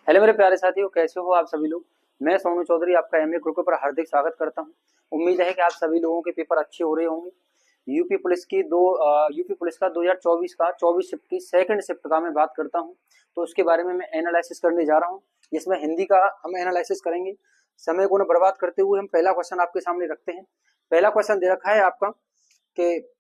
Hello मेरे प्यारे साथियों, कैसे हो आप सभी लोग। मैं सोनू चौधरी आपका एमए ग्रुप पर हार्दिक स्वागत करता हूं। उम्मीद है कि आप सभी लोगों के पेपर अच्छे हो रहे होंगे। यूपी पुलिस का 2024 का 24 शिफ्ट की सेकंड शिफ्ट का मैं बात करता हूं, तो उसके बारे में मैं एनालिसिस करने जा रहा हूं। जिसमें हिंदी का हम एनालिसिस करेंगे। समय को न बर्बाद करते हुए हम पहला क्वेश्चन आपके सामने रखते हैं। पहला क्वेश्चन दे रखा है आपका कि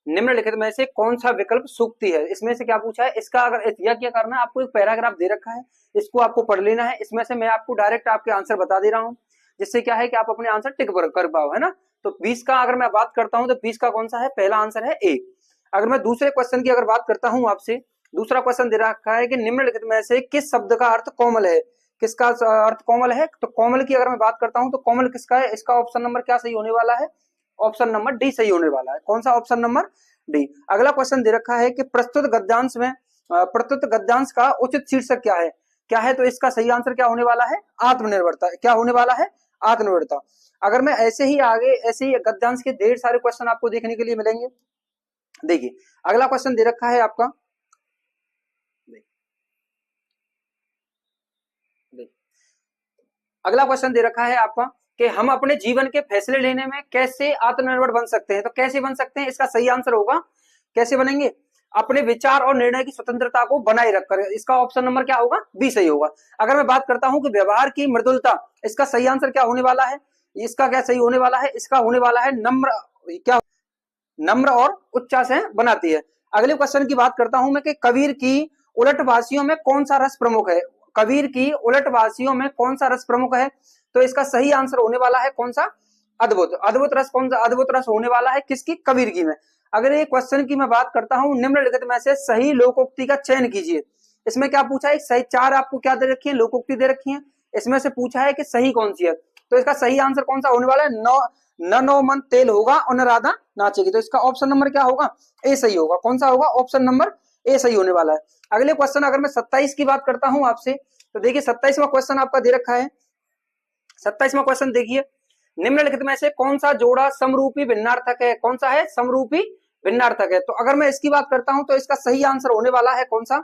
निम्नलिखित में से कौन सा विकल्प सूक्ति है। इसमें से क्या पूछा है, इसका अगर यह क्या करना है, आपको एक पैराग्राफ दे रखा है, इसको आपको पढ़ लेना है। इसमें से मैं आपको डायरेक्ट आपके आंसर बता दे रहा हूं, जिससे क्या है कि आप अपने आंसर टिक कर पाओ, है ना। तो 20 का अगर मैं बात करता हूं तो 20 का कौन सा है, पहला आंसर है ए। अगर मैं दूसरे क्वेश्चन की अगर बात करता हूं आपसे, दूसरा क्वेश्चन दे रखा है कि निम्नलिखित में से किस शब्द का अर्थ कोमल है। किसका अर्थ कोमल है, तो कोमल की अगर मैं बात करता हूं तो कोमल किसका है, इसका ऑप्शन नंबर क्या सही होने वाला है, ऑप्शन नंबर डी सही होने वाला है। कौन सा, ऑप्शन नंबर डी। अगला क्वेश्चन दे रखा है कि प्रस्तुत गद्यांश का उचित शीर्षक क्या है, तो इसका सही आंसर क्या होने वाला है, आत्मनिर्भरता। क्या होने वाला है, आत्मनिर्भरता। अगर मैं ऐसे ही गद्यांश के ढेर सारे क्वेश्चन आपको देखने के लिए मिलेंगे। देखिए अगला क्वेश्चन दे रखा है आपका, अगला क्वेश्चन दे रखा है आपका कि हम अपने जीवन के फैसले लेने में कैसे आत्मनिर्भर बन सकते हैं। तो कैसे बन सकते हैं, इसका सही आंसर होगा कैसे बनेंगे, अपने विचार और निर्णय की स्वतंत्रता को बनाए रखकर। इसका ऑप्शन नंबर क्या होगा, बी सही होगा। अगर मैं बात करता हूं कि व्यवहार की मृदुलता, इसका सही आंसर क्या होने वाला है, इसका क्या सही होने वाला है, इसका होने वाला है नम्र और उच्चा से बनाती है। अगले क्वेश्चन की बात करता हूं मैं कि कबीर की उलटवासियों में कौन सा रस प्रमुख है। कबीर की उलटवासियों में कौन सा रस प्रमुख है, तो इसका सही आंसर होने वाला है कौन सा, अद्भुत। अद्भुत रस कौन सा, अद्भुत रस होने वाला है किसकी, कबीर की में। अगर ये क्वेश्चन की मैं बात करता हूं, निम्नलिखित में से सही लोकोक्ति का चयन कीजिए। इसमें क्या पूछा है, सही चार आपको क्या दे रखी है, लोकोक्ति दे रखी है। इसमें से पूछा है कि सही कौन सी है, तो इसका सही आंसर कौन सा होने वाला है, नौ मन तेल होगा और न राधा नाचेगी। तो इसका ऑप्शन नंबर क्या होगा, ए सही होगा। कौन सा होगा, ऑप्शन नंबर ए सही होने वाला है। अगले क्वेश्चन अगर मैं 27 की बात करता हूं आपसे, तो देखिए 27वां क्वेश्चन आपका दे रखा है। 27वां क्वेश्चन देखिए, निम्नलिखित में से कौन सा जोड़ा समरूपी भिन्नार्थक है। कौन सा है, समरूपी भिन्नार्थक है। तो अगर मैं इसकी बात करता हूं तो इसका सही आंसर होने वाला है कौन सा,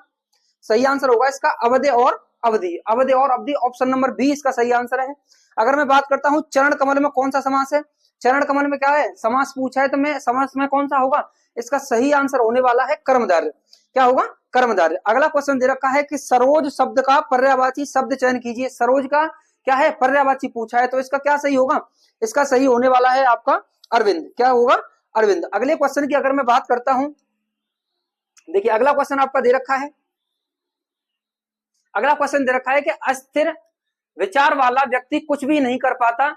सही आंसर होगा इसका अवधि और अवधि। अवधि और अवधि, ऑप्शन नंबर बी इसका सही आंसर है। अगर मैं बात करता हूं चरण कमल में कौन सा समास है, चरण कमल में क्या है, समास पूछा है, तो मैं समास में कौन सा होगा, इसका सही आंसर होने वाला है कर्मधारय। क्या होगा, कर्मधारय। अगला क्वेश्चन दे रखा है कि सरोज शब्द का पर्यायवाची शब्द चयन कीजिए। सरोज का क्या है, पर्यायवाची पूछा है, तो इसका क्या सही होगा, इसका सही होने वाला है आपका अरविंद। क्या होगा, अरविंद। अगले क्वेश्चन की अगर मैं बात करता हूं, देखिए अगला क्वेश्चन आपका दे रखा है, अगला क्वेश्चन दे रखा है कि अस्थिर विचार वाला व्यक्ति कुछ भी नहीं कर पाता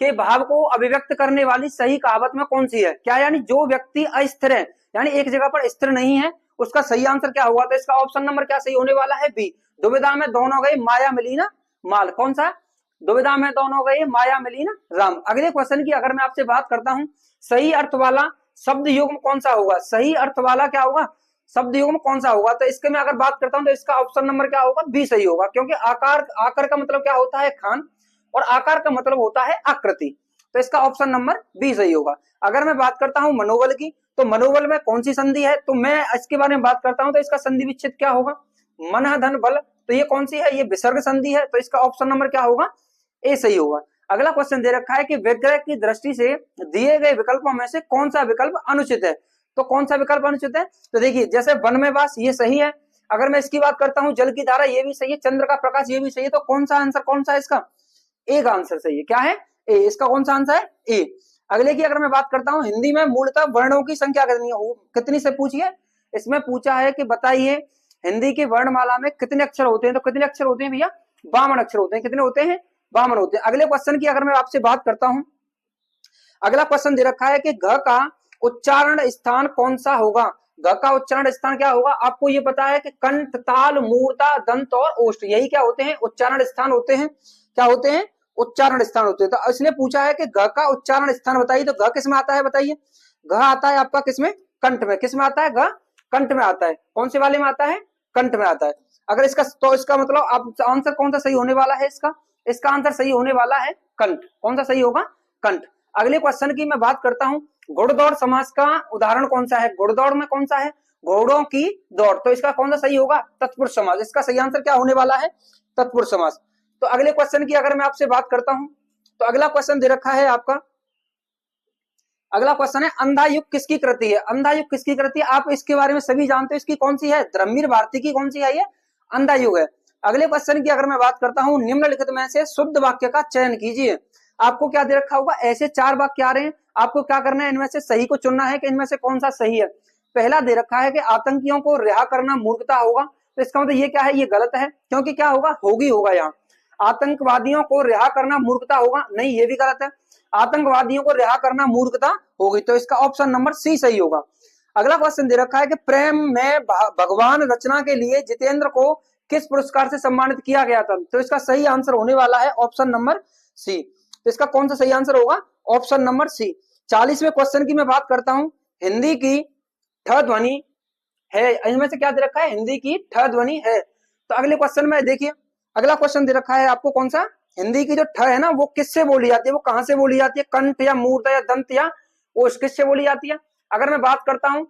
के भाव को अभिव्यक्त करने वाली सही कहावत में कौन सी है। क्या, यानी जो व्यक्ति अस्थिर है, यानी एक जगह पर स्थिर नहीं है, उसका सही आंसर क्या होगा, तो इसका ऑप्शन नंबर क्या सही होने वाला है, बी। दुविधा में दोनों गए माया मिली ना माल। कौन सा, दुविधा में दोनों गए माया मिली ना राम। अगले क्वेश्चन की अगर मैं आपसे बात करता हूं, सही अर्थ वाला शब्द युग्म कौन सा होगा, सही अर्थ वाला क्या होगा, शब्द युग्म कौन सा होगा। तो इसके मैं अगर बात करता हूं तो इसका ऑप्शन नंबर क्या होगा, बी सही होगा। क्योंकि आकार का मतलब क्या होता है, खान, और आकार का मतलब होता है आकृति। तो इसका ऑप्शन नंबर बी सही होगा। अगर मैं बात करता हूं मनोबल की, तो मनोबल में कौन सी संधि है, तो मैं इसके बारे में बात करता हूं तो इसका संधि विच्छेद क्या होगा, मन धन बल। तो ये कौन सी है, ये विसर्ग संधि है। तो इसका ऑप्शन नंबर क्या होगा, ए सही होगा। अगला क्वेश्चन दे रखा है कि विग्रह की दृष्टि से दिए गए विकल्पों में से कौन सा विकल्प अनुचित है। तो कौन सा विकल्प अनुचित है, तो देखिए जैसे वन में वास, ये सही है। अगर मैं इसकी बात करता हूं जल की धारा, ये भी सही है। चंद्र का प्रकाश, ये भी सही है। तो कौन सा आंसर, कौन सा है इसका, ए का आंसर सही है। क्या है, ए। इसका कौन सा आंसर है, ए। अगले की अगर मैं बात करता हूं, हिंदी में मूलतः वर्णों की संख्या कितनी से पूछिए। इसमें पूछा है कि बताइए हिंदी की वर्णमाला में कितने अक्षर होते हैं। तो कितने अक्षर होते हैं भैया, 52 अक्षर होते हैं। कितने होते हैं, 52 होते हैं। अगले क्वेश्चन की अगर मैं आपसे बात करता हूं, अगला क्वेश्चन दे रखा है कि घ का उच्चारण स्थान कौन सा होगा। घ का उच्चारण स्थान क्या होगा, आपको ये पता है कि कंठ, ताल, मूर्ता, दंत और ओष्ठ, यही क्या होते हैं, उच्चारण स्थान होते हैं। क्या होते हैं, उच्चारण स्थान होते हैं। तो इसने पूछा है कि घ का उच्चारण स्थान बताइए। तो घ किस में आता है बताइए, घ आता है आपका किसमें, कंठ में। किस में आता है, घ कंठ में आता है। कौन से वाले में आता है, कंठ में आता है। अगर इसका, तो इसका मतलब आप आंसर कौन सा सही होने वाला है, इसका आंसर सही होने वाला है कंठ। कौन सा सही होगा, कंठ। अगले क्वेश्चन की मैं बात करता हूं, घुड़दौड़ समास का उदाहरण कौन सा है। घुड़दौड़ में कौन सा है, घोड़ों की दौड़। तो इसका कौन सा सही होगा, तत्पुरुष समास। इसका सही आंसर क्या होने वाला है, तत्पुरुष समास। तो अगले क्वेश्चन की अगर मैं आपसे बात करता हूं तो अगला क्वेश्चन दे रखा है आपका, अगला क्वेश्चन है अंधा युग किसकी कृति है। अंधा युग किसकी कृति है, आप इसके बारे में सभी जानते हो, इसकी कौन सी है, धर्मवीर भारती की कौन सी है, ये अंधा युग है। अगले क्वेश्चन की अगर मैं बात करता हूं, निम्नलिखित में से शुद्ध वाक्य का चयन कीजिए। आपको क्या दे रखा होगा, ऐसे 4 वाक्य आ रहे हैं, आपको क्या करना है, इनमें से सही को चुनना है कि इनमें से कौन सा सही है। पहला दे रखा है कि आतंकियों को रिहा करना मूर्खता होगा, तो इसका मतलब ये क्या है, ये गलत है, क्योंकि क्या होगा, होगी होगा यहाँ, आतंकवादियों को रिहा करना मूर्खता होगा, नहीं ये भी गलत है, आतंकवादियों को रिहा करना मूर्खता होगी, तो इसका ऑप्शन नंबर सी सही होगा। अगला क्वेश्चन दे रखा है कि प्रेम में भगवान रचना के लिए जितेंद्र को किस पुरस्कार से सम्मानित किया गया था, तो इसका सही आंसर होने वाला है ऑप्शन नंबर सी। तो इसका कौन सा सही आंसर होगा, ऑप्शन नंबर सी। 40वें क्वेश्चन की मैं बात करता हूं, हिंदी की ठ ध्वनि है, इनमें से क्या दे रखा है, हिंदी की ठ ध्वनि है। तो अगले क्वेश्चन में देखिए, अगला क्वेश्चन दे रखा है आपको कौन सा, हिंदी की जो ठ है ना वो किससे बोली जाती है, वो कहां से बोली जाती है, कंठ या मूर्ध या दंत या ओष्ठ, किससे बोली जाती है। अगर मैं बात करता हूं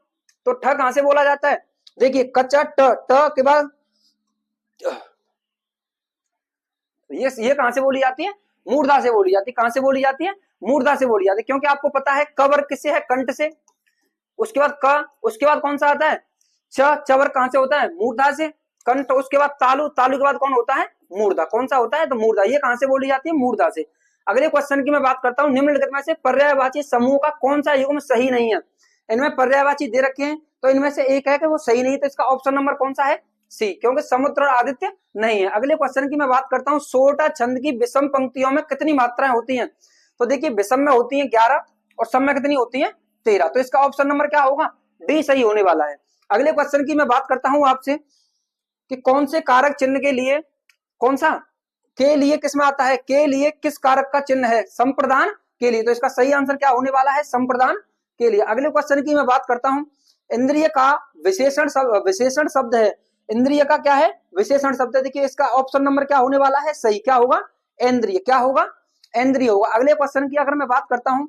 तो ठ कहां से बोला जाता है, देखिए कच्चा ट के बाद ये कहां से बोली जाती है, मूर्धा से बोली जाती है। कहां से बोली जाती है, मूर्धा से बोली जाती है, क्योंकि आपको पता है कवर किससे है, कंठ से, उसके बाद क, उसके बाद कौन सा आता है, च, चवर कहां से होता है, मूर्धा से, कंठ, उसके बाद तालु, तालु के बाद कौन होता है, मूर्धा, कौन सा होता है, तो मूर्धा, ये कहां से बोली जाती है, मूर्धा से। अगले क्वेश्चन की मैं बात करता हूं, निम्नलिखित में से पर्यायवाची समूह का कौन सा युग्म सही नहीं है। इनमें पर्यायवाची दे रखे हैं, तो इनमें से एक है कि वो सही नहीं, तो इसका ऑप्शन नंबर कौन सा है, सी, क्योंकि समुद्र और आदित्य नहीं है। अगले क्वेश्चन की मैं बात करता हूं, सोटा छंद की विषम पंक्तियों में कितनी मात्राएं होती हैं, तो देखिए विषम में होती है 11 और सम में कितनी होती है 13, तो इसका ऑप्शन नंबर क्या होगा, डी सही होने वाला है। अगले क्वेश्चन की मैं बात करता हूं आपसे कि कौन से कारक चिन्ह के लिए, कौन सा के लिए किस में आता है, के लिए किस कारक का चिन्ह है, संप्रदान के लिए, तो इसका सही आंसर क्या होने वाला है, संप्रदान के लिए। अगले क्वेश्चन की मैं बात करता हूं, इंद्रिय का विशेषण शब्द है, इंद्रिय का क्या है, विशेषण शब्द है। देखिए इसका ऑप्शन नंबर क्या होने वाला है, सही, क्या होगा, इंद्रिय, क्या होगा, इंद्रिय होगा। अगले क्वेश्चन की अगर मैं बात करता हूं,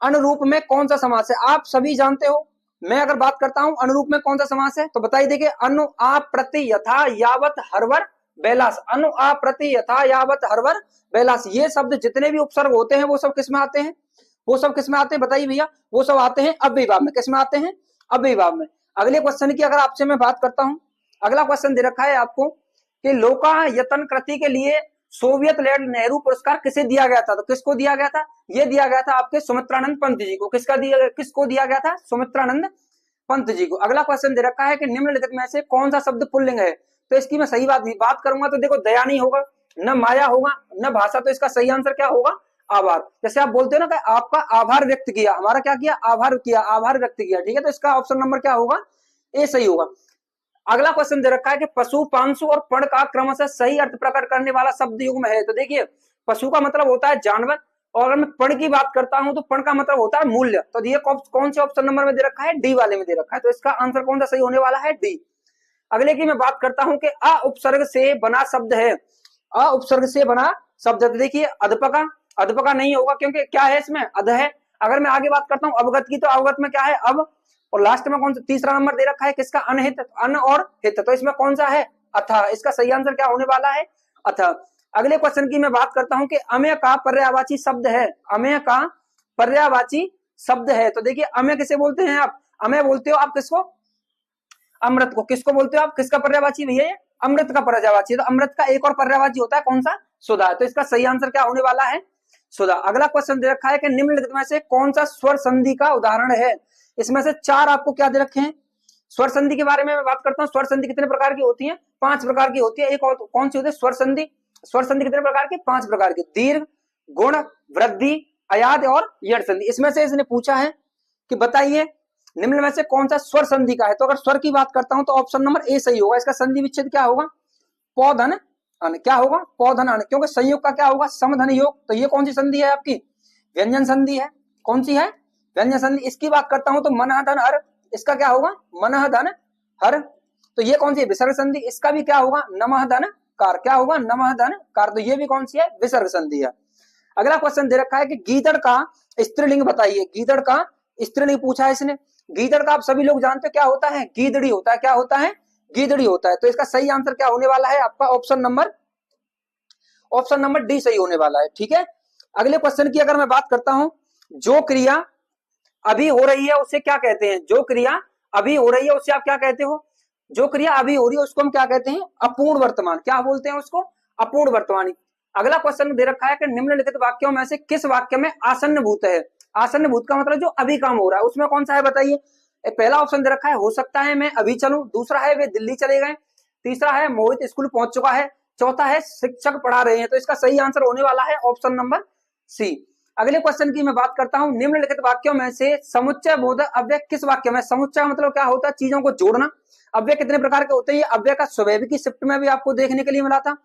अनुरूप में कौन सा समास है, आप सभी जानते हो, मैं अगर बात करता हूं अनुरूप में कौन सा समास है, तो बताइए। देखिए अनु आ प्रति यथा यावत हरवर बेलास, अनु आ प्रति यथा यावत हरवर बेलास, ये शब्द जितने भी उपसर्ग होते हैं वो सब किस में आते हैं, वो सब किस में आते हैं, बताइए भैया, वो सब आते हैं अव्ययीभाव में, किस में आते हैं, अव्ययीभाव में। अगले क्वेश्चन की अगर आपसे मैं बात करता हूं, अगला क्वेश्चन दे रखा है आपको कि लोकायतन कृति के लिए सोवियत लेड नेहरू पुरस्कार किसे दिया गया था, तो किसको दिया गया था, ये दिया गया था आपके सुमित्रानंद पंत जी को। किसको दिया गया था, सुमित्रानंद पंत जी को। अगला क्वेश्चन दे रखा है कि निम्नलिखित में से कौन सा शब्द पुल्लिंग है, तो इसकी मैं सही बात करूंगा तो देखो दया नहीं होगा, न माया होगा, न भाषा, तो इसका सही आंसर क्या होगा, आभार। जैसे आप बोलते हो ना कि आपका आभार व्यक्त किया, हमारा क्या किया, आभार किया, आभार व्यक्त किया, ठीक है, तो इसका ऑप्शन नंबर क्या होगा, ए सही होगा। अगला क्वेश्चन दे रखा है कि पशु, पांसु और पण का क्रमशः सही अर्थ प्रकट करने वाला शब्द युग्म है, तो देखिए पशु का मतलब होता है जानवर, और अगर मैं पण की बात करता हूं तो पण का मतलब होता है मूल्य, तो ये कौन से ऑप्शन नंबर में दे रखा है, डी वाले में दे रखा है, तो इसका आंसर कौन सा सही होने वाला है, डी। अगले की मैं बात करता हूं कि अ उपसर्ग से बना शब्द है, अ उपसर्ग से बना शब्द, देखिए अध्पका, अध्पका नहीं होगा क्योंकि क्या है इसमें, अध है। अगर मैं आगे बात करता हूं अवगत की, तो अवगत में क्या है, अब, और लास्ट में कौन सा तीसरा नंबर दे रखा है किसका, अनहित, अन और हित, तो इसमें कौन सा है, अथ, इसका सही आंसर क्या होने वाला है, अथ। अगले क्वेश्चन की मैं बात करता हूं कि अमेय का पर्यायवाची शब्द है, अमेय का पर्यायवाची शब्द है, तो देखिए अमेय किसे बोलते हैं आप, अमेय बोलते हो आप किसको, अमृत को। किसको बोलते हो आप, किसका पर्यायवाची भैया, अमृत का पर्यायवाची, तो अमृत का एक और पर्यायवाची होता है कौन सा, सुधा, तो इसका सही आंसर क्या होने वाला है, सुधा। अगला क्वेश्चन दे रखा है कि निम्नलिखित में से कौन सा स्वर संधि का उदाहरण है, इसमें से 4 आपको क्या दे रखे हैं। स्वर संधि के बारे में मैं बात करता हूं, स्वर संधि कितने प्रकार की होती है, 5 प्रकार की होती है। एक और कौन सी होती है, स्वर संधि, स्वर संधि कितने प्रकार की, 5 प्रकार की, दीर्घ, गुण, वृद्धि, अयाद और यड़ संधि। इसमें से इसने पूछा है कि बताइए निम्न में से कौन सा स्वर संधि का है, तो अगर स्वर की बात करता हूं तो ऑप्शन नंबर ए सही होगा, इसका संधि विच्छेद क्या होगा, पौधन अन, क्या होगा, पौधन अन, क्योंकि संयोग का क्या होगा, समधन योग, तो ये कौन सी संधि है आपकी, व्यंजन संधि है, कौन सी है, व्यंजन संधि। इसकी बात करता हूं तो मनः धन हर, इसका क्या होगा, मनः धन हर, तो ये कौन सी है, विसर्ग संधि, इसका भी क्या होगा, नमः धन कार, क्या होगा, नमः धन कार, तो ये भी कौन सी है, विसर्ग संधि है। अगला क्वेश्चन दे रखा है कि गीदड़ का स्त्रीलिंग बताइए, गीदड़ का स्त्रीलिंग पूछा है इसने। गीदड़ का आप सभी लोग जानते हो क्या होता है, गीदड़ी होता है, क्या होता है, गीदड़ी होता है। तो इसका सही आंसर क्या होने वाला है आपका ऑप्शन नंबर डी सही होने वाला है। ठीक है, अगले क्वेश्चन की अगर मैं बात करता हूं, जो क्रिया अभी हो रही है उसे क्या कहते हैं? जो क्रिया अभी हो रही है उसे आप क्या कहते हो? जो क्रिया अभी हो रही है उसको हम क्या कहते हैं? अपूर्ण वर्तमान। क्या बोलते हैं उसको? अपूर्ण वर्तमानी। अगला क्वेश्चन दे रखा है कि निम्नलिखित वाक्यों में से किस वाक्य में आसन्न भूत है? आसन्न भूत का मतलब जो अभी काम हो रहा है, उसमें कौन सा है बताइए? पहला ऑप्शन दे रखा है हो सकता है मैं अभी चलूं, दूसरा है वे दिल्ली चले गए, तीसरा है मोहित स्कूल पहुंच चुका है, चौथा है शिक्षक पढ़ा रहे हैं। तो इसका सही आंसर होने वाला है ऑप्शन नंबर सी। अगले क्वेश्चन की मैं बात करता हूं, निम्नलिखित वाक्यों में से समुच्चय बोधक अव्यय किस वाक्य में? समुच्चय मतलब क्या होता है? चीजों को जोड़ना। अव्यय कितने प्रकार के होते हैं? ये अव्यय का स्वभाव की शिफ्ट में भी आपको देखने के लिए मिला था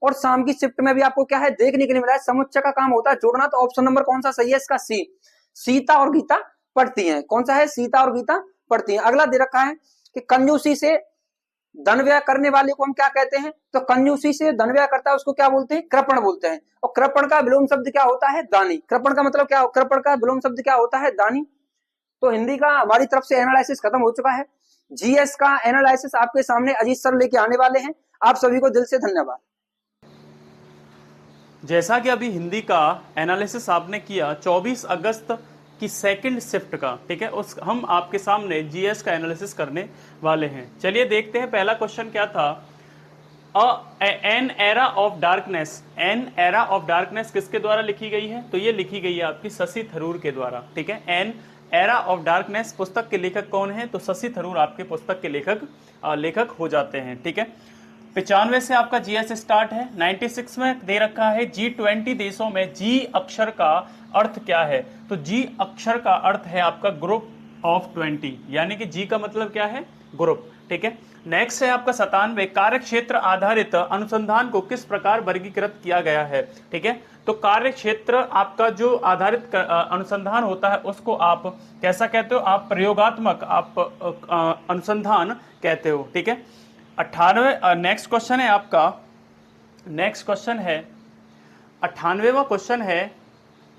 और शाम की शिफ्ट में भी आपको क्या है देखने के लिए मिला है। समुच्चय का काम होता है जोड़ना। तो ऑप्शन नंबर कौन सा सही है इसका? सी। सीता और गीता पढ़ती हैं। कौन सा है? सीता और गीता पढ़ती हैं। अगला दे रखा है कि कंजूसी से धन व्यय करने वाले को हम क्या कहते हैं? तो कंजूसी से धन व्यय करता है उसको क्या बोलते हैं? कृपण बोलते हैं। और कृपण का विलोम शब्द क्या होता है? दानी। कृपण का मतलब क्या? कृपण का विलोम शब्द क्या होता है? दानी। तो हिंदी का हमारी तरफ से एनालिसिस खत्म हो चुका है। जीएस का एनालिसिस आपके सामने अजीत सर लेके आने वाले हैं। आप सभी को दिल से धन्यवाद। जैसा कि अभी हिंदी का एनालिसिस आपने किया 24 अगस्त की सेकंड शिफ्ट का, ठीक है, उस हम आपके सामने जीएस का एनालिसिस करने वाले हैं। चलिए देखते हैं पहला क्वेश्चन क्या था। An era of darkness, an era of darkness किसके द्वारा लिखी गई है? तो ये लिखी गई है आपकी शशि थरूर के द्वारा। ठीक है, एन एरा ऑफ डार्कनेस पुस्तक के लेखक कौन है? तो शशि थरूर आपके पुस्तक के लेखक हो जाते हैं। ठीक है, 95 से आपका जीएस स्टार्ट है। 96 में दे रखा है G20 देशों में जी अक्षर का अर्थ क्या है? तो जी अक्षर का अर्थ है आपका ग्रुप ऑफ 20, यानी कि जी का मतलब क्या है? ग्रुप। ठीक है, नेक्स्ट है आपका 97, कार्य क्षेत्र आधारित अनुसंधान को किस प्रकार वर्गीकृत किया गया है? ठीक है, तो कार्य क्षेत्र आपका जो आधारित अनुसंधान होता है उसको आप कैसा कहते हो? आप प्रयोगात्मक आप अनुसंधान कहते हो। ठीक है, 98 नेक्स्ट क्वेश्चन है आपका, नेक्स्ट क्वेश्चन है 98वां क्वेश्चन है,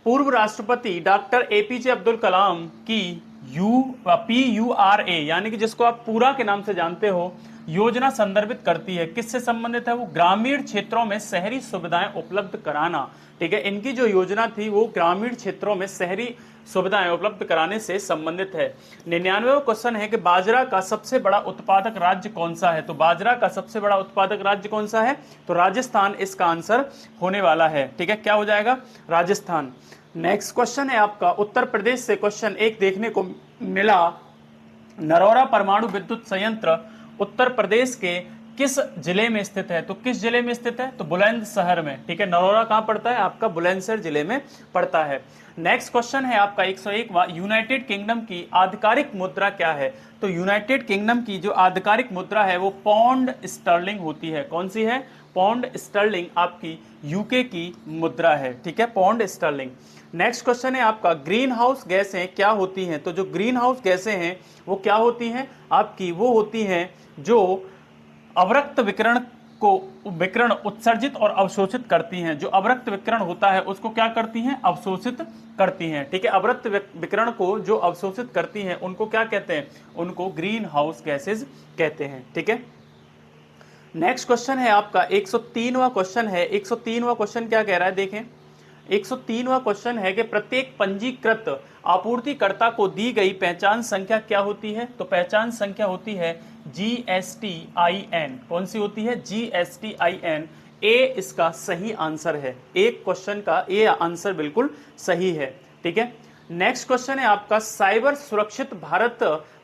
पूर्व राष्ट्रपति डॉक्टर एपीजे अब्दुल कलाम की PURA यानी कि जिसको आप पूरा के नाम से जानते हो, योजना संदर्भित करती है, किससे संबंधित है? वो ग्रामीण क्षेत्रों में शहरी सुविधाएं उपलब्ध कराना। ठीक है, इनकी जो योजना थी वो ग्रामीण क्षेत्रों में शहरी सुविधाएं उपलब्ध कराने से संबंधित है। 99वां क्वेश्चन है कि बाजरा का सबसे बड़ा उत्पादक राज्य कौन सा है? तो बाजरा का सबसे बड़ा उत्पादक राज्य कौन सा है? तो राजस्थान इसका आंसर होने वाला है। ठीक है, क्या हो जाएगा? राजस्थान। नेक्स्ट क्वेश्चन है आपका उत्तर प्रदेश से क्वेश्चन एक देखने को मिला, नरौरा परमाणु विद्युत संयंत्र उत्तर प्रदेश के किस जिले में स्थित है? तो किस जिले में स्थित है? तो बुलंदशहर में। ठीक है, नरौरा कहां पड़ता है? आपका बुलंदशहर जिले में पड़ता है। नेक्स्ट क्वेश्चन है आपका 101वां, यूनाइटेड किंगडम की आधिकारिक मुद्रा क्या है? तो यूनाइटेड किंगडम की जो आधिकारिक मुद्रा है वो पौंड स्टर्लिंग होती है। कौन सी है? पौंड स्टर्लिंग आपकी यूके की मुद्रा है। ठीक है, पौंड स्टर्लिंग। नेक्स्ट क्वेश्चन है आपका, ग्रीन हाउस गैसें क्या होती हैं? तो जो ग्रीन हाउस गैसें हैं वो क्या होती हैं आपकी? वो होती हैं जो अवरक्त विकिरण उत्सर्जित और अवशोषित करती हैं। जो अवरक्त विकिरण होता है उसको क्या करती हैं? अवशोषित करती हैं। ठीक है, अवरक्त विकिरण को जो अवशोषित करती हैं उनको क्या कहते हैं? उनको ग्रीन हाउस गैसेज कहते हैं। ठीक है, नेक्स्ट क्वेश्चन है आपका 103वां क्वेश्चन है। 103वां क्वेश्चन क्या कह रहा है देखें। 103वां क्वेश्चन है कि प्रत्येक पंजीकृत आपूर्तिकर्ता को दी गई पहचान संख्या क्या होती है? तो पहचान संख्या होती है GSTIN। कौन सी होती है? GSTIN। ए इसका सही आंसर है। एक क्वेश्चन का ए आंसर बिल्कुल सही है। ठीक है, नेक्स्ट क्वेश्चन है आपका, साइबर सुरक्षित भारत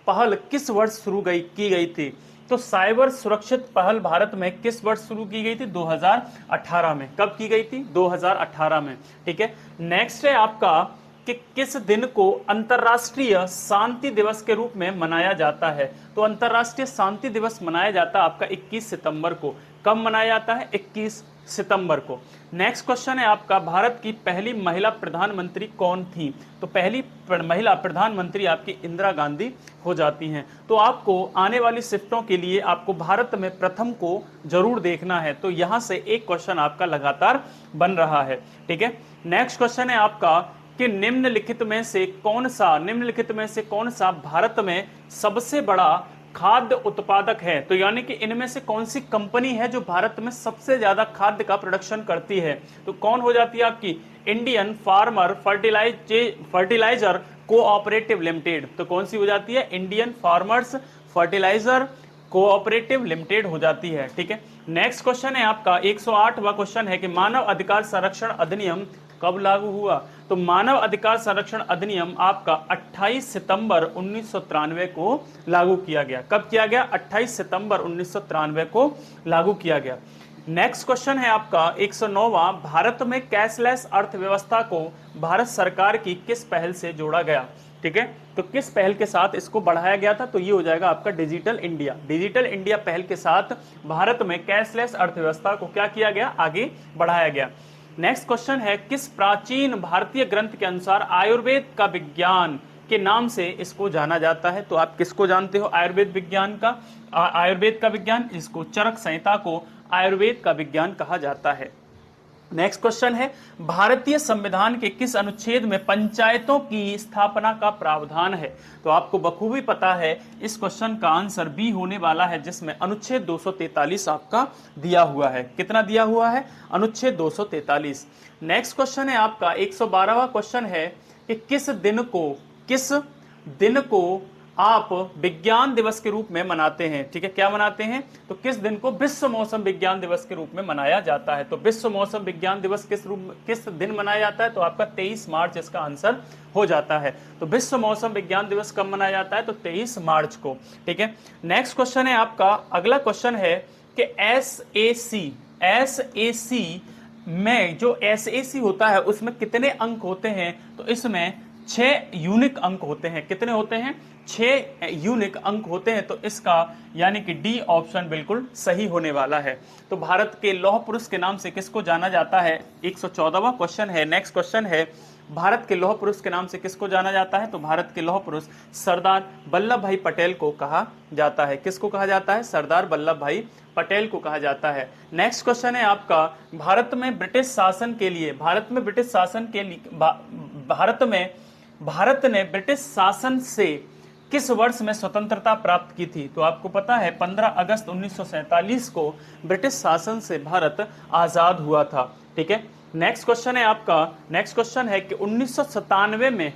पहल किस वर्ष शुरू की गई थी? तो साइबर सुरक्षित पहल भारत में किस वर्ष शुरू की गई थी? 2018 में। कब की गई थी? 2018 में। ठीक है, नेक्स्ट है आपका कि किस दिन को अंतरराष्ट्रीय शांति दिवस के रूप में मनाया जाता है? तो अंतरराष्ट्रीय शांति दिवस मनाया जाता है आपका 21 सितंबर को। कब मनाया जाता है? 21 सितंबर को। नेक्स्ट क्वेश्चन है आपका, भारत की पहली महिला प्रधानमंत्री कौन थी? तो पहली महिला प्रधानमंत्री आपकी इंदिरा गांधी हो जाती हैं। तो आपको आने वाली शिफ्टों के लिए आपको भारत में प्रथम को जरूर देखना है। तो यहां से एक क्वेश्चन आपका लगातार बन रहा है। ठीक है, नेक्स्ट क्वेश्चन है आपका कि निम्नलिखित में से कौन सा भारत में सबसे बड़ा खाद्य उत्पादक है, तो यानी कि इनमें से कौन सी कंपनी है जो भारत में सबसे ज्यादा खाद्य का प्रोडक्शन करती है, तो कौन हो जाती है आपकी Indian farmer fertiliser cooperative limited. तो कौन सी हो जाती है, Indian farmers fertiliser cooperative limited हो जाती है। ठीक है, नेक्स्ट क्वेश्चन है आपका 108वां क्वेश्चन है कि मानव अधिकार संरक्षण अधिनियम कब लागू हुआ। तो मानव अधिकार संरक्षण अधिनियम आपका 28 सितंबर 1993 को लागू किया गया। कब किया गया, 28 सितंबर 1993 को लागू किया गया। नेक्स्ट क्वेश्चन है आपका 109वां, भारत में कैशलेस अर्थव्यवस्था को भारत सरकार की किस पहल से जोड़ा गया। ठीक है, तो किस पहल के साथ इसको बढ़ाया गया था, तो ये हो जाएगा आपका डिजिटल इंडिया। डिजिटल इंडिया पहल के साथ भारत में कैशलेस अर्थव्यवस्था को क्या किया गया, आगे बढ़ाया गया। नेक्स्ट क्वेश्चन है, किस प्राचीन भारतीय ग्रंथ के अनुसार आयुर्वेद का विज्ञान के नाम से इसको जाना जाता है। तो आप किसको जानते हो, आयुर्वेद विज्ञान का, आयुर्वेद का विज्ञान, इसको चरक संहिता को आयुर्वेद का विज्ञान कहा जाता है। नेक्स्ट क्वेश्चन है, भारतीय संविधान के किस अनुच्छेद में पंचायतों की स्थापना का प्रावधान है। तो आपको बखूबी पता है, इस क्वेश्चन का आंसर बी होने वाला है, जिसमें अनुच्छेद 243 आपका दिया हुआ है। कितना दिया हुआ है, अनुच्छेद 243। नेक्स्ट क्वेश्चन है आपका 112वां क्वेश्चन है कि किस दिन को आप विज्ञान दिवस के रूप में मनाते हैं। ठीक है, क्या मनाते हैं, तो किस दिन को विश्व मौसम विज्ञान दिवस के रूप में मनाया जाता है। तो विश्व मौसम विज्ञान दिवस किस दिन मनाया जाता है, तो आपका 23 मार्च इसका आंसर हो जाता है। तो विश्व मौसम विज्ञान दिवस कब मनाया जाता है, तो 23 मार्च को। ठीक है, नेक्स्ट क्वेश्चन है आपका, अगला क्वेश्चन है कि एसएसी में जो एसएसी होता है उसमें कितने अंक होते हैं। तो इसमें 6 यूनिक अंक होते हैं। कितने होते हैं, 6 यूनिक अंक होते हैं। तो इसका यानी कि डी ऑप्शन बिल्कुल सही होने वाला है। तो भारत के लौह पुरुष के नाम से किसको जाना जाता है, 114वां क्वेश्चन है। नेक्स्ट क्वेश्चन है, भारत के लौह पुरुष के नाम से किसको जाना जाता है। तो भारत के लौह पुरुष सरदार वल्लभ भाई पटेल को कहा जाता है। किसको कहा जाता है, सरदार वल्लभ भाई पटेल को कहा जाता है। नेक्स्ट क्वेश्चन है आपका, भारत में ब्रिटिश शासन के लिए भारत ने ब्रिटिश शासन से किस वर्ष में स्वतंत्रता प्राप्त की थी। तो आपको पता है 15 अगस्त 1947 को ब्रिटिश शासन से भारत आजाद हुआ था। ठीक है, नेक्स्ट क्वेश्चन है आपका, नेक्स्ट क्वेश्चन है कि 1997 में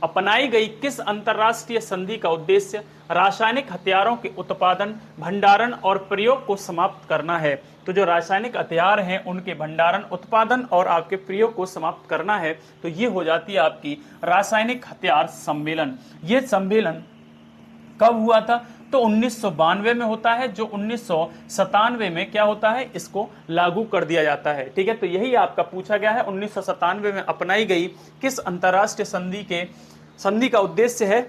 अपनाई गई किस अंतरराष्ट्रीय संधि का उद्देश्य रासायनिक हथियारों के उत्पादन, भंडारण और प्रयोग को समाप्त करना है। तो जो रासायनिक हथियार हैं उनके भंडारण, उत्पादन और आपके प्रयोग को समाप्त करना है। तो ये हो जाती है आपकी रासायनिक हथियार सम्मेलन। ये सम्मेलन कब हुआ था, तो 1992 में होता है, जो 1997 में क्या होता है, इसको लागू कर दिया जाता है। ठीक है, तो यही आपका पूछा गया है, 1997 में अपनाई गई किस अंतरराष्ट्रीय संधि का उद्देश्य है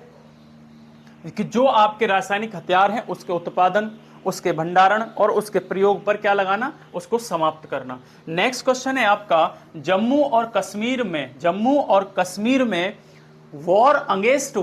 कि जो आपके रासायनिक हथियार हैं उसके उत्पादन, उसके भंडारण और उसके प्रयोग पर क्या लगाना, उसको समाप्त करना। नेक्स्ट क्वेश्चन है आपका, जम्मू और कश्मीर में वॉर अगेंस्ट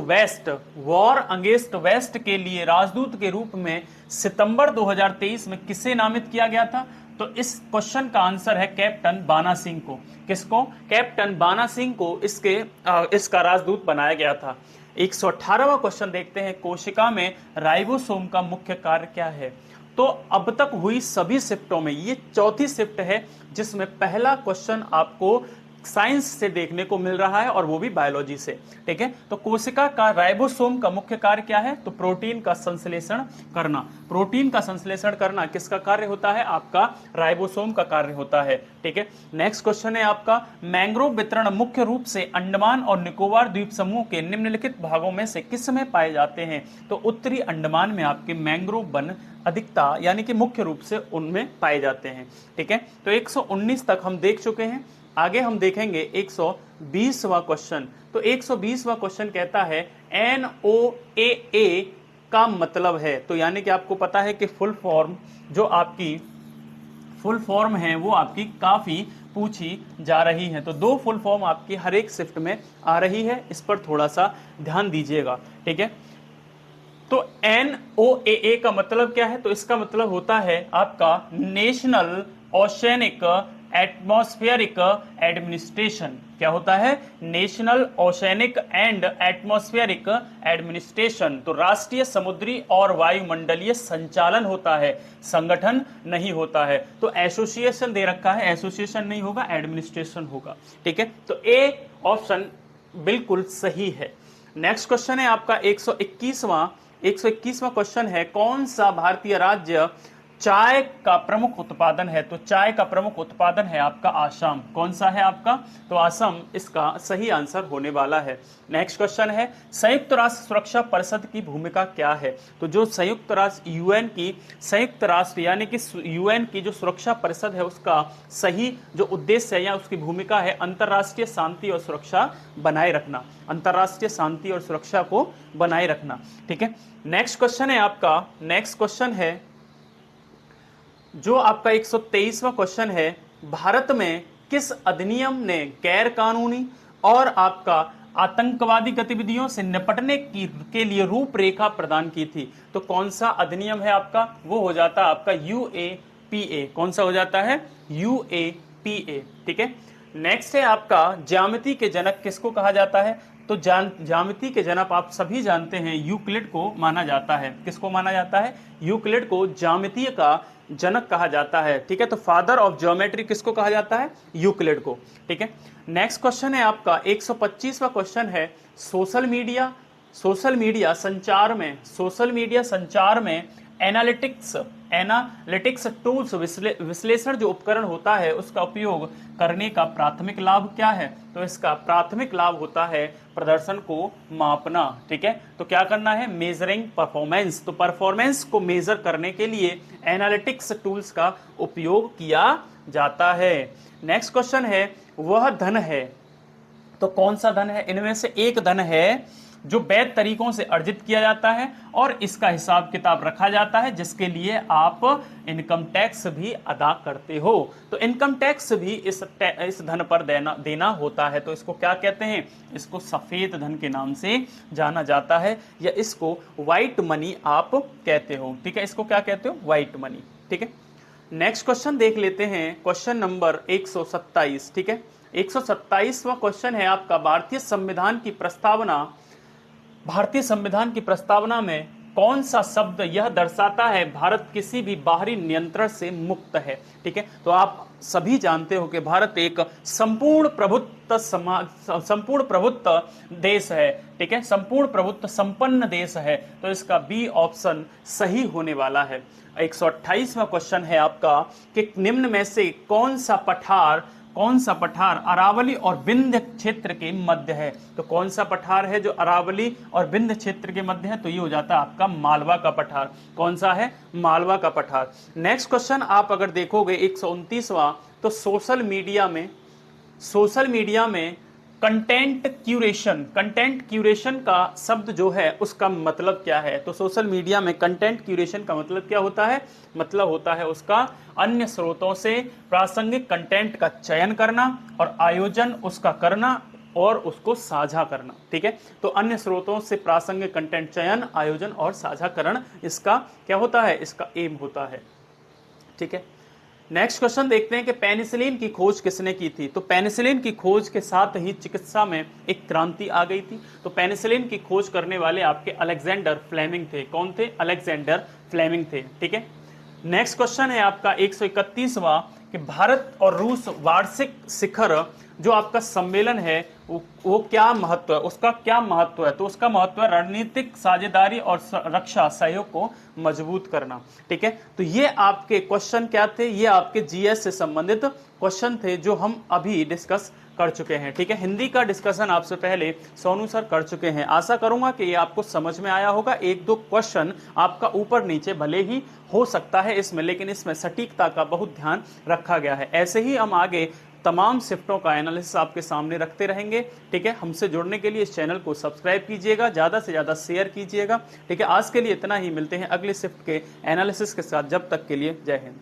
वेस्ट के लिए राजदूत के रूप में सितंबर 2023 में किसे नामित किया गया था। तो इस क्वेश्चन का आंसर है कैप्टन बाना सिंह को। किसको, कैप्टन बाना सिंह को इसका राजदूत बनाया गया था। 118वां क्वेश्चन देखते हैं, कोशिका में राइबोसोम का मुख्य कार्य क्या है। तो अब तक हुई सभी शिफ्टों में ये चौथी शिफ्ट है जिसमें पहला क्वेश्चन आपको साइंस से देखने को मिल रहा है और वो भी बायोलॉजी से। ठीक है, तो कोशिका का राइबोसोम का मुख्य कार्य क्या है, तो प्रोटीन का संश्लेषण करना। प्रोटीन का संश्लेषण करना किसका कार्य होता है, आपका राइबोसोम का कार्य होता है। ठीक है, नेक्स्ट क्वेश्चन है आपका, मैंग्रोव वितरण मुख्य रूप से अंडमान और निकोबार द्वीप समूह के निम्नलिखित भागों में से किस में पाए जाते हैं। तो उत्तरी अंडमान में आपके मैंग्रोव वन अधिकता यानी कि मुख्य रूप से उनमें पाए जाते हैं। ठीक है, तो 119 तक हम देख चुके हैं। आगे हम देखेंगे 120वां क्वेश्चन। तो 120वां क्वेश्चन कहता है NOAA का मतलब है। तो यानी कि आपको पता है कि फुल फॉर्म है वो आपकी काफी पूछी जा रही है। तो 2 फुल फॉर्म आपकी हर एक शिफ्ट में आ रही है, इस पर थोड़ा सा ध्यान दीजिएगा। ठीक है, तो NOAA का मतलब क्या है, तो इसका मतलब होता है आपका नेशनल ओशनिक एटमॉस्फेरिक एडमिनिस्ट्रेशन। क्या होता है? National oceanic and atmospheric administration. तो राष्ट्रीय समुद्री और वायुमंडलीय संचालन होता है, संगठन नहीं होता है। तो एसोसिएशन दे रखा है, एसोसिएशन नहीं होगा, एडमिनिस्ट्रेशन होगा। ठीक है, तो ए ऑप्शन बिल्कुल सही है। नेक्स्ट क्वेश्चन है आपका 121वां क्वेश्चन है, कौन सा भारतीय राज्य चाय का प्रमुख उत्पादन है? तो चाय का प्रमुख उत्पादन है आपका आसाम। कौन सा है आपका? तो आसाम इसका सही आंसर होने वाला है। नेक्स्ट क्वेश्चन है, संयुक्त राष्ट्र सुरक्षा परिषद की भूमिका क्या है? तो जो संयुक्त राष्ट्र संयुक्त राष्ट्र यानी कि यूएन की जो सुरक्षा परिषद है उसका सही जो उद्देश्य है या उसकी भूमिका है अंतरराष्ट्रीय शांति और सुरक्षा बनाए रखना, अंतरराष्ट्रीय शांति और सुरक्षा को बनाए रखना। ठीक है, नेक्स्ट क्वेश्चन है आपका, नेक्स्ट क्वेश्चन है जो आपका 123वां क्वेश्चन है, भारत में किस अधिनियम ने गैर कानूनी और आपका आतंकवादी गतिविधियों से निपटने के लिए रूपरेखा प्रदान की थी? तो कौन सा अधिनियम है आपका? वो हो जाता है आपका यूएपीए। कौन सा हो जाता है? यूएपीए। ठीक है, नेक्स्ट है आपका, ज्यामिति के जनक किसको कहा जाता है? तो ज्यामिति के जनक आप सभी जानते हैं यूक्लिड को माना जाता है। किसको माना जाता है? यूक्लिड को ज्यामितीय का जनक कहा जाता है। ठीक है, तो फादर ऑफ ज्योमेट्री किसको कहा जाता है? यूक्लिड को। ठीक है, नेक्स्ट क्वेश्चन है आपका 125वां क्वेश्चन है, सोशल मीडिया संचार में एनालिटिक्स टूल्स विश्लेषण जो उपकरण होता है उसका उपयोग करने का प्राथमिक लाभ क्या है? तो इसका प्राथमिक लाभ होता है प्रदर्शन को मापना। ठीक है, तो क्या करना है? Measuring performance. तो परफॉर्मेंस को मेजर करने के लिए एनालिटिक्स टूल्स का उपयोग किया जाता है। नेक्स्ट क्वेश्चन है, वह धन है, तो कौन सा धन है? इनमें से एक धन है जो वैध तरीकों से अर्जित किया जाता है और इसका हिसाब किताब रखा जाता है, जिसके लिए आप इनकम टैक्स भी अदा करते हो। तो इनकम टैक्स भी इस धन पर देना होता है। तो इसको क्या कहते हैं? इसको सफेद धन के नाम से जाना जाता है या इसको व्हाइट मनी आप कहते हो। ठीक है, इसको क्या कहते हो? White money. ठीक है, नेक्स्ट क्वेश्चन देख लेते हैं, क्वेश्चन नंबर 127। ठीक है, 127वां क्वेश्चन है आपका, भारतीय संविधान की प्रस्तावना में कौन सा शब्द यह दर्शाता है भारत किसी भी बाहरी नियंत्रण से मुक्त है? ठीक है, तो आप सभी जानते हो कि भारत एक संपूर्ण प्रभुत्व देश है। ठीक है, संपूर्ण प्रभुत्व संपन्न देश है। तो इसका बी ऑप्शन सही होने वाला है। 128वां क्वेश्चन है आपका कि निम्न में से कौन सा पठार अरावली और विंध्य क्षेत्र के मध्य है? तो कौन सा पठार है जो अरावली और विंध्य क्षेत्र के मध्य है? तो ये हो जाता है आपका मालवा का पठार। कौन सा है? मालवा का पठार। नेक्स्ट क्वेश्चन आप अगर देखोगे 129वां, तो सोशल मीडिया में कंटेंट क्यूरेशन का शब्द जो है उसका मतलब क्या है? तो सोशल मीडिया में कंटेंट क्यूरेशन का मतलब क्या होता है? मतलब होता है उसका अन्य स्रोतों से प्रासंगिक कंटेंट का चयन करना और आयोजन उसका करना और उसको साझा करना। ठीक है, तो अन्य स्रोतों से प्रासंगिक कंटेंट चयन, आयोजन और साझाकरण इसका क्या होता है? इसका एम होता है। ठीक है, नेक्स्ट क्वेश्चन देखते हैं कि पेनिसिलिन की खोज किसने की थी? तो पेनिसिलिन की खोज के साथ ही चिकित्सा में एक क्रांति आ गई थी। तो पेनिसिलिन की खोज करने वाले आपके अलेक्जेंडर फ्लेमिंग थे। कौन थे? अलेक्जेंडर फ्लेमिंग थे। ठीक है, नेक्स्ट क्वेश्चन है आपका 131वां कि भारत और रूस वार्षिक शिखर जो आपका सम्मेलन है वो क्या महत्व है? उसका क्या महत्व है? तो उसका महत्व है रणनीतिक साझेदारी और रक्षा सहयोग को मजबूत करना। ठीक है, तो ये आपके क्वेश्चन क्या थे? ये आपके जीएस से संबंधित क्वेश्चन थे जो हम अभी डिस्कस कर चुके हैं। ठीक है, हिंदी का डिस्कशन आपसे पहले सोनू सर कर चुके हैं। आशा करूंगा कि ये आपको समझ में आया होगा। एक दो क्वेश्चन आपका ऊपर नीचे भले ही हो सकता है इसमें, लेकिन इसमें सटीकता का बहुत ध्यान रखा गया है। ऐसे ही हम आगे तमाम शिफ्टों का एनालिसिस आपके सामने रखते रहेंगे। ठीक है, हमसे जुड़ने के लिए इस चैनल को सब्सक्राइब कीजिएगा, ज़्यादा से ज़्यादा शेयर कीजिएगा। ठीक है, आज के लिए इतना ही, मिलते हैं अगले शिफ्ट के एनालिसिस के साथ। जब तक के लिए जय हिंद।